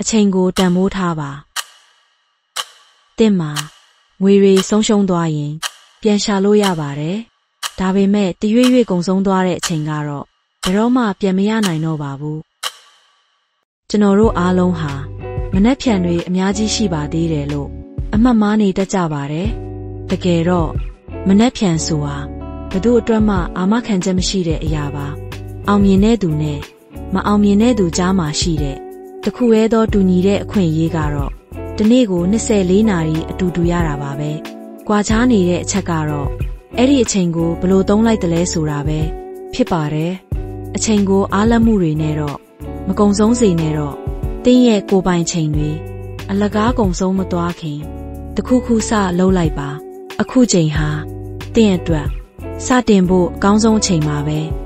အချိန်ကိုတန်ဖိုးထားပါတင့်မှာငွေတွေဆုံးရှုံးသွားရင်ပြန်ရှာလို့ရပါတယ်ဒါပေမဲ့တရွေ့ရွေ့ကုန်ဆုံးသွားတဲ့အချိန်ကတော့ဘယ်တော့မှပြန်မရနိုင်တော့ပါဘူးကျွန်တော်တို့အားလုံးဟာမနှက်ဖြန်တွေအများကြီးရှိပါသေးတယ်လို့အမှတ်မှားနေတတ်ကြပါတယ်တကယ်တော့မနှက်ဖြန်ဆိုတာဘယ်သူအတွက်မှအာမခံချက်မရှိတဲ့အရာပါအောင်မြင်တဲ့သူနဲ့မအောင်မြင်တဲ့သူကြားမှာရှိတဲ့တခုရဲသောတူညီတဲ့အခွင့်အရေးကတော့ဒီနေ့ကို24နာရီအတူတူရတာပါပဲ။ကွာခြားနေတဲ့အချက်ကတော့အဲ့ဒီအချိန်ကိုဘယ်လိုသုံးလိုက်တယ်လဲဆိုတာပဲဖြစ်ပါတယ်။အချိန်ကိုအားလက်မှုတွေနဲ့တော့မကုံဆုံးစေနဲ့တော့တင်းရဲ့ကိုယ်ပိုင်ချိန်တွေအလကားကုံဆုံးမသွားခင်တခုခုစလှုပ်လိုက်ပါအခုချိန်ဟာတင်းအတွက်စတင်ဖို့အကောင်းဆုံးအချိန်ပါပဲ။